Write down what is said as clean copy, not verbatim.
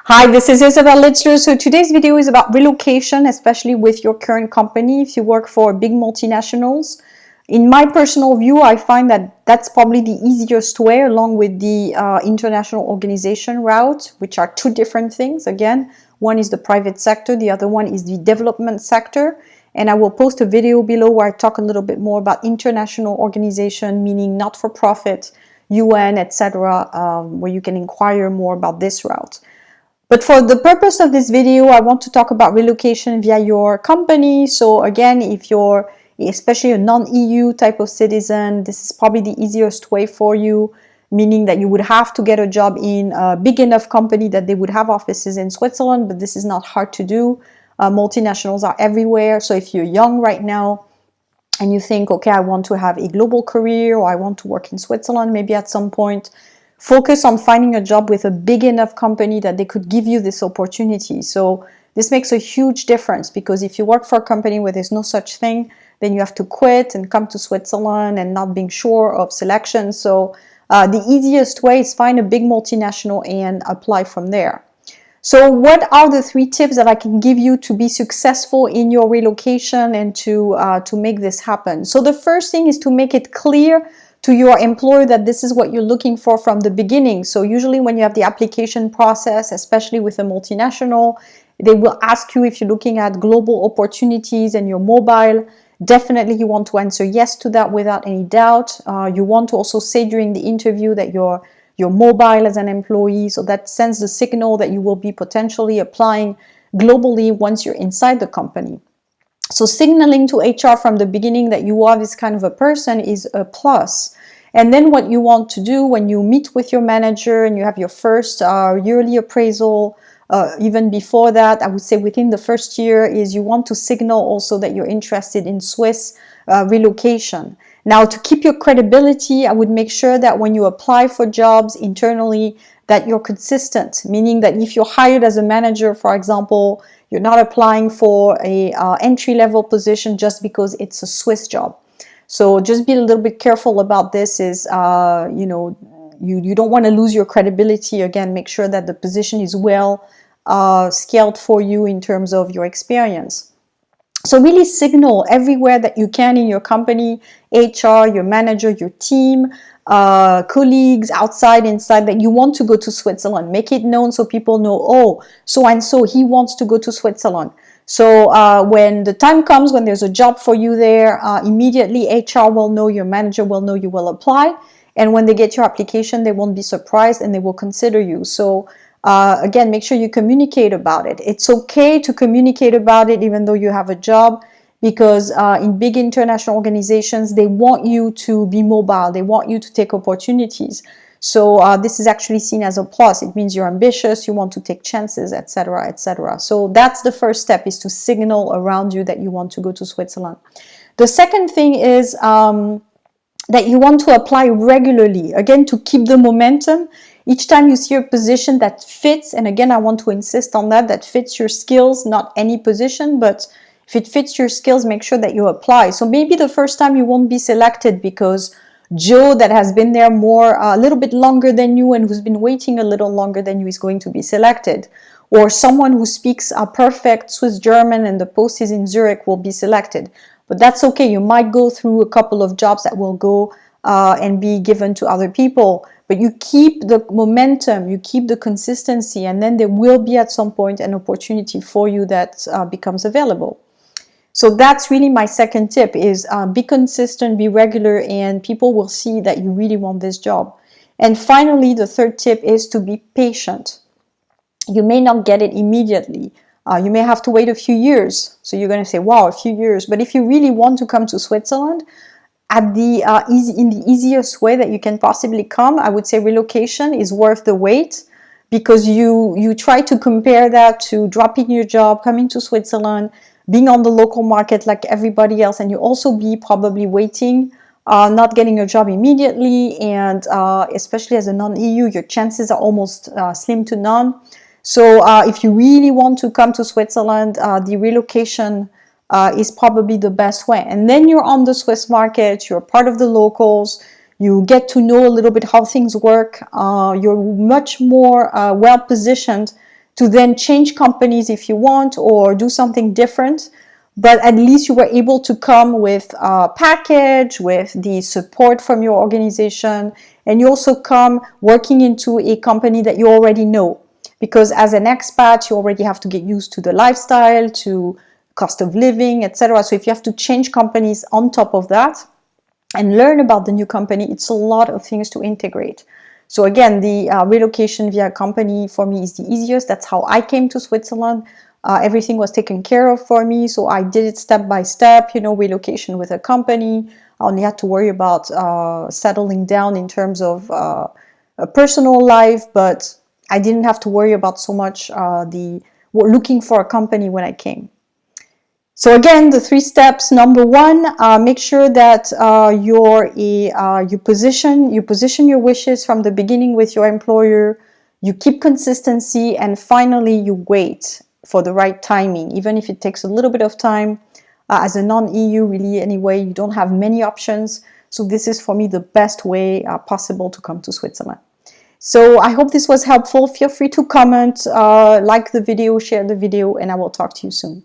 Hi, this is Isabel Litzer. So today's video is about relocation, especially with your current company. If you work for big multinationals, in my personal view, I find that that's probably the easiest way, along with the international organization route, which are two different things. Again, one is the private sector, the other one is the development sector. And I will post a video below where I talk a little bit more about international organization, meaning not-for-profit, UN, etc., where you can inquire more about this route. But for the purpose of this video, I want to talk about relocation via your company. So again, if you're especially a non-EU type of citizen, this is probably the easiest way for you, meaning that you would have to get a job in a big enough company that they would have offices in Switzerland, but this is not hard to do. Multinationals are everywhere. So if you're young right now and you think, okay, I want to have a global career, or I want to work in Switzerland maybe at some point, focus on finding a job with a big enough company that they could give you this opportunity. So this makes a huge difference, because if you work for a company where there's no such thing, then you have to quit and come to Switzerland and not being sure of selection. So the easiest way is find a big multinational and apply from there. So what are the 3 tips that I can give you to be successful in your relocation and to make this happen? So the first thing is to make it clear to your employer that this is what you're looking for from the beginning. So usually when you have the application process, especially with a multinational, they will ask you if you're looking at global opportunities and you're mobile. Definitely you want to answer yes to that without any doubt. You want to also say during the interview that you're mobile as an employee, so that sends the signal that you will be potentially applying globally once you're inside the company. So signaling to HR from the beginning that you are this kind of a person is a plus. And then what you want to do when you meet with your manager and you have your first yearly appraisal, even before that, I would say within the first year, is you want to signal also that you're interested in Swiss relocation. Now, to keep your credibility, I would make sure that when you apply for jobs internally, that you're consistent, meaning that if you're hired as a manager, for example, you're not applying for a entry-level position just because it's a Swiss job. So just be a little bit careful about this. You don't want to lose your credibility. Again, make sure that the position is well scaled for you in terms of your experience. So really signal everywhere that you can in your company, HR, your manager, your team, colleagues, outside, inside, that you want to go to Switzerland. Make it known so people know, oh, so and so, he wants to go to Switzerland. So when the time comes, when there's a job for you there, immediately HR will know, your manager will know you will apply. And when they get your application, they won't be surprised and they will consider you. So again, make sure you communicate about it. It's okay to communicate about it even though you have a job, because in big international organizations, they want you to be mobile. They want you to take opportunities. So this is actually seen as a plus. It means you're ambitious, you want to take chances, etc., etc. So that's the first step, is to signal around you that you want to go to Switzerland. The second thing is that you want to apply regularly, again, to keep the momentum. Each time you see a position that fits, and again, I want to insist on that fits your skills, not any position, but if it fits your skills, make sure that you apply. So maybe the first time you won't be selected because Joe, that has been there a little bit longer than you and who's been waiting a little longer than you, is going to be selected. Or someone who speaks perfect Swiss German and the post is in Zurich will be selected. But that's okay. You might go through a couple of jobs that will go and be given to other people. But you keep the momentum, you keep the consistency, and then there will be at some point an opportunity for you that becomes available. So that's really my second tip, is be consistent, be regular, and people will see that you really want this job. And finally, the third tip is to be patient. You may not get it immediately. You may have to wait a few years. So you're going to say, wow, a few years. But if you really want to come to Switzerland, in the easiest way that you can possibly come, I would say relocation is worth the wait, because you try to compare that to dropping your job, coming to Switzerland, being on the local market like everybody else, and you also be probably waiting, not getting a job immediately, and especially as a non-EU, your chances are almost slim to none. So if you really want to come to Switzerland, the relocation is probably the best way. And then you're on the Swiss market, you're part of the locals, you get to know a little bit how things work, you're much more well positioned to then change companies if you want or do something different. But at least you were able to come with a package, with the support from your organization, and you also come working into a company that you already know. Because as an expat, you already have to get used to the lifestyle, to cost of living, etc. So if you have to change companies on top of that and learn about the new company, it's a lot of things to integrate. So again, the relocation via company for me is the easiest. That's how I came to Switzerland. Everything was taken care of for me, so I did it step by step, relocation with a company. I only had to worry about settling down in terms of a personal life, but I didn't have to worry about so much looking for a company when I came. So again, the 3 steps. Number 1, make sure that you position your wishes from the beginning with your employer. You keep consistency, and finally, you wait for the right timing, even if it takes a little bit of time. As a non-EU, really, anyway, you don't have many options. So this is, for me, the best way possible to come to Switzerland. So I hope this was helpful. Feel free to comment, like the video, share the video, and I will talk to you soon.